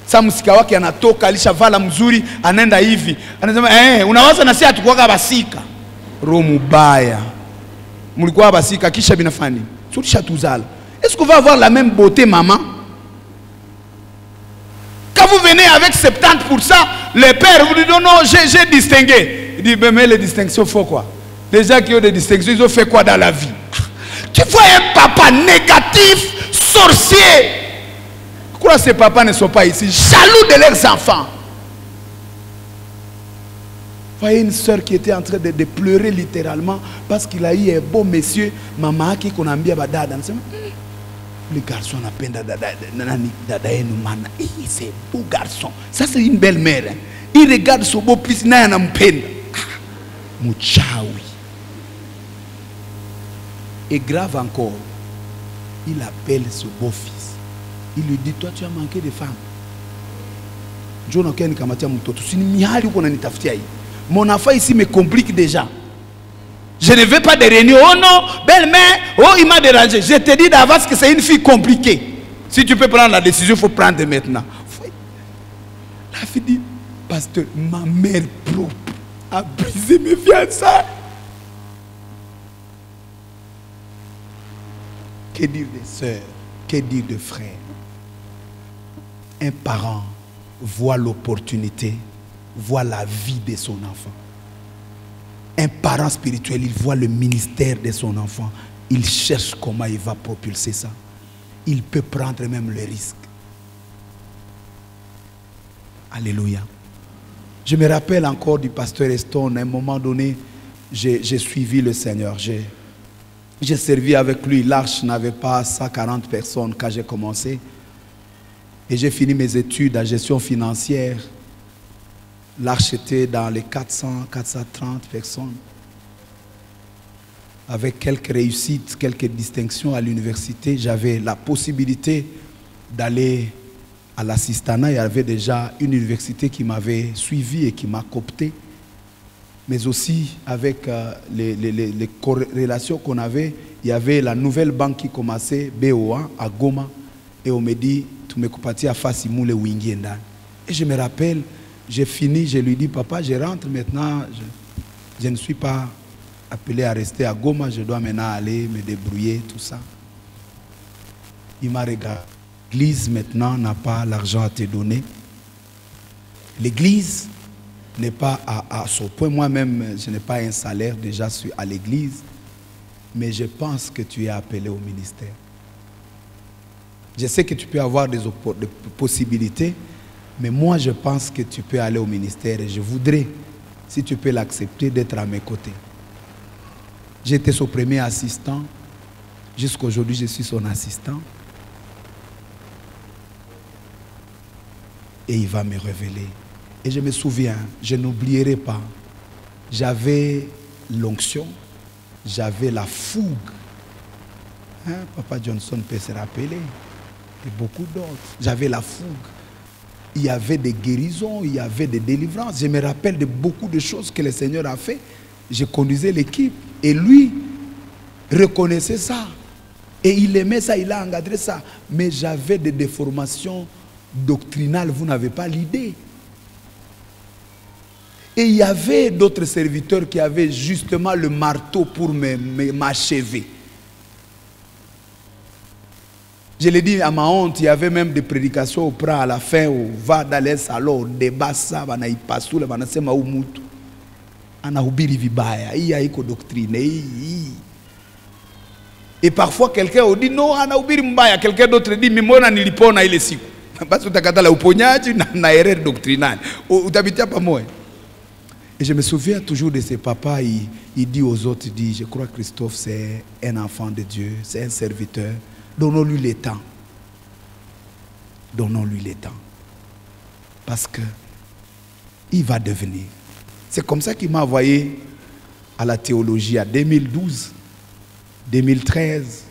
Samusika wake anatoka alishavala mzuri anaenda hivi anasema unawaza na sisi hatukuwa basika roho mubaya mlikuwa basika kisha binafani tulishatuzala. Est-ce qu'on va avoir la même beauté maman? Quand vous venez avec 70%, le père vous dit non, j'ai distingué. Il dit mais les distinctions font quoi? Les gens qui ont des distinctions, ils ont fait quoi dans la vie? Tu vois un papa négatif, sorcier. Pourquoi ces papas ne sont pas ici? Jaloux de leurs enfants. Voyez une soeur qui était en train de pleurer littéralement parce qu'il a eu un beau monsieur, maman qui qu'on a mis à badada. Le garçon appelle c'est un beau garçon. Ça c'est une belle mère. Il regarde son beau fils, il a Mouchaoui. Et grave encore, il appelle ce beau fils. Il lui dit, toi tu as manqué de femme. Mon enfant ici me complique déjà. Je ne veux pas de réunion. Oh non, belle-mère, oh il m'a dérangé. Je te dis d'avance que c'est une fille compliquée. Si tu peux prendre la décision, il faut prendre maintenant. La fille dit, pasteur, ma mère propre a brisé mes fiançailles. Que dire des sœurs? Que dire de frères? Un parent voit l'opportunité, voit la vie de son enfant. Un parent spirituel, il voit le ministère de son enfant. Il cherche comment il va propulser ça. Il peut prendre même le risque. Alléluia. Je me rappelle encore du pasteur Eston. À un moment donné, j'ai suivi le Seigneur. J'ai servi avec lui. L'Arche n'avait pas 140 personnes quand j'ai commencé. Et j'ai fini mes études en gestion financière. L'Arche était dans les 400, 430 personnes. Avec quelques réussites, quelques distinctions à l'université, j'avais la possibilité d'aller à l'assistanat. Il y avait déjà une université qui m'avait suivi et qui m'a coopté. Mais aussi avec les corrélations qu'on avait, il y avait la nouvelle banque qui commençait, BOA, à Goma. Et on me dit, tu me coupati à Fassimou le Wingiendan. Et je me rappelle, j'ai fini, je lui dis, papa, je rentre maintenant, je ne suis pas appelé à rester à Goma, je dois maintenant aller me débrouiller, tout ça. Il m'a regardé. L'église maintenant n'a pas l'argent à te donner. L'église n'est pas à ce point. Moi-même, je n'ai pas un salaire déjà à l'église, mais je pense que tu es appelé au ministère. Je sais que tu peux avoir des possibilités, mais moi je pense que tu peux aller au ministère et je voudrais, si tu peux l'accepter, d'être à mes côtés. J'étais son premier assistant, jusqu'à aujourd'hui je suis son assistant. Et il va me révéler. Et je me souviens, je n'oublierai pas, j'avais l'onction, j'avais la fougue. Hein, Papa Johnson peut se rappeler. Et beaucoup d'autres. J'avais la fougue. Il y avait des guérisons, il y avait des délivrances. Je me rappelle de beaucoup de choses que le Seigneur a fait. Je conduisais l'équipe. Et lui reconnaissait ça. Et il aimait ça, il a encadré ça. Mais j'avais des déformations doctrinales, vous n'avez pas l'idée. Et il y avait d'autres serviteurs qui avaient justement le marteau pour m'achever. Je l'ai dit à ma honte, il y avait même des prédications au prat à la fin, où va dans les salons, débat ça, va na ipasu, va na sema umutu. Ana hubiri vibaya, il y a une doctrine. Et parfois quelqu'un dit non, ana hubiri mbaya, quelqu'un d'autre dit mais moi nilipona ile siku. Parce que utakata la uponyaji na erreur doctrinale. Utabitia pas moi. Et je me souviens toujours de ce papa, il dit aux autres, il dit, je crois que Christophe c'est un enfant de Dieu, c'est un serviteur. Donnons-lui le temps. Donnons-lui le temps. Parce que il va devenir. C'est comme ça qu'il m'a envoyé à la théologie à 2012, 2013,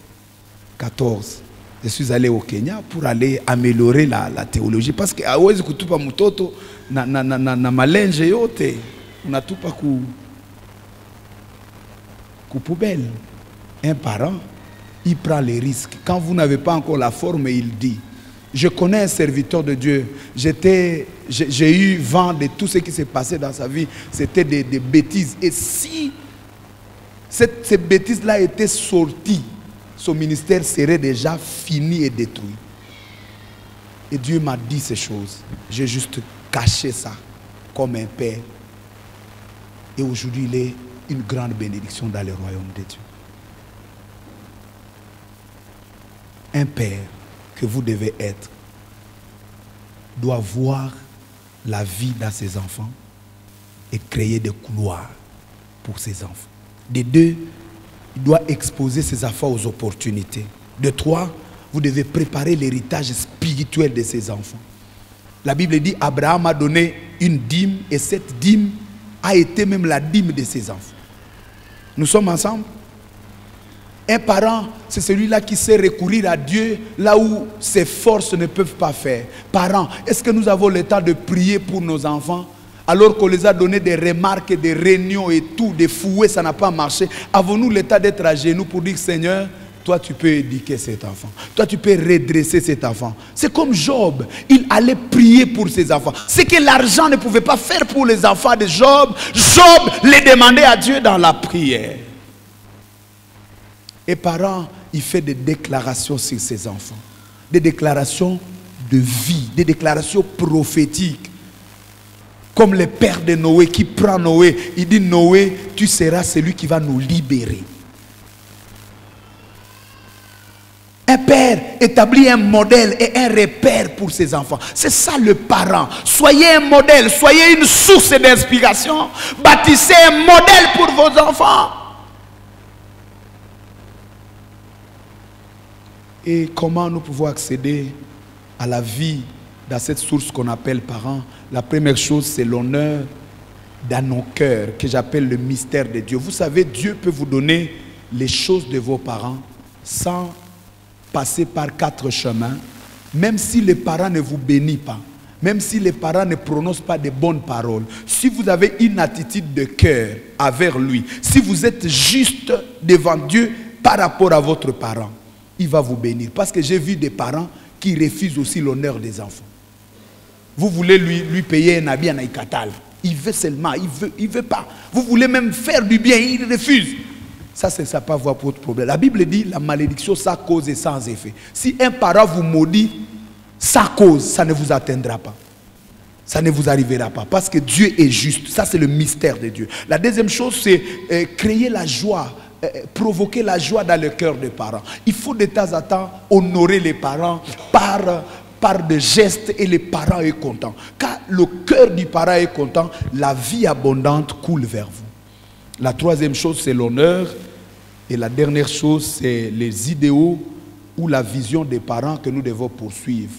2014. Je suis allé au Kenya pour aller améliorer la théologie. Parce que hawezi kutupa mtoto na malenje yote. Unatupa ku poubelle. Un parent, il prend les risques. Quand vous n'avez pas encore la forme, il dit. Je connais un serviteur de Dieu. J'ai eu vent de tout ce qui s'est passé dans sa vie. C'était des bêtises. Et si ces bêtises-là étaient sorties, son ministère serait déjà fini et détruit. Et Dieu m'a dit ces choses. J'ai juste caché ça comme un père. Et aujourd'hui, il est une grande bénédiction dans le royaume de Dieu. Un père que vous devez être doit voir la vie dans ses enfants et créer des couloirs pour ses enfants. De deux, il doit exposer ses enfants aux opportunités. De trois, vous devez préparer l'héritage spirituel de ses enfants. La Bible dit Abraham a donné une dîme et cette dîme a été même la dîme de ses enfants. Nous sommes ensemble. Un parent, c'est celui-là qui sait recourir à Dieu là où ses forces ne peuvent pas faire. Parents, est-ce que nous avons le temps de prier pour nos enfants alors qu'on les a donné des remarques, des réunions et tout, des fouets, ça n'a pas marché? Avons-nous le temps d'être à genoux pour dire, Seigneur, toi tu peux éduquer cet enfant, toi tu peux redresser cet enfant? C'est comme Job, il allait prier pour ses enfants. Ce que l'argent ne pouvait pas faire pour les enfants de Job, Job les demandait à Dieu dans la prière. Et parents, il fait des déclarations sur ses enfants, des déclarations de vie, des déclarations prophétiques. Comme le père de Noé qui prend Noé, il dit, Noé, tu seras celui qui va nous libérer. Un père établit un modèle et un repère pour ses enfants. C'est ça le parent. Soyez un modèle, soyez une source d'inspiration. Bâtissez un modèle pour vos enfants. Et comment nous pouvons accéder à la vie dans cette source qu'on appelle parents? La première chose, c'est l'honneur dans nos cœurs, que j'appelle le mystère de Dieu. Vous savez, Dieu peut vous donner les choses de vos parents sans passer par 4 chemins, même si les parents ne vous bénissent pas, même si les parents ne prononcent pas de bonnes paroles. Si vous avez une attitude de cœur envers lui, si vous êtes juste devant Dieu par rapport à votre parent, il va vous bénir. Parce que j'ai vu des parents qui refusent aussi l'honneur des enfants. Vous voulez lui payer un habit en Aïkatal. Il veut seulement, il veut pas. Vous voulez même faire du bien, il refuse. Ça, c'est ça, pas voir votre problème. La Bible dit, la malédiction, ça cause et sans effet. Si un parent vous maudit, ça cause, ça ne vous atteindra pas. Ça ne vous arrivera pas. Parce que Dieu est juste. Ça, c'est le mystère de Dieu. La deuxième chose, c'est créer la joie. Provoquer la joie dans le cœur des parents. Il faut de temps en temps honorer les parents par des gestes et les parents sont contents. Quand le cœur du parent est content, la vie abondante coule vers vous. La troisième chose, c'est l'honneur. Et la dernière chose, c'est les idéaux ou la vision des parents que nous devons poursuivre.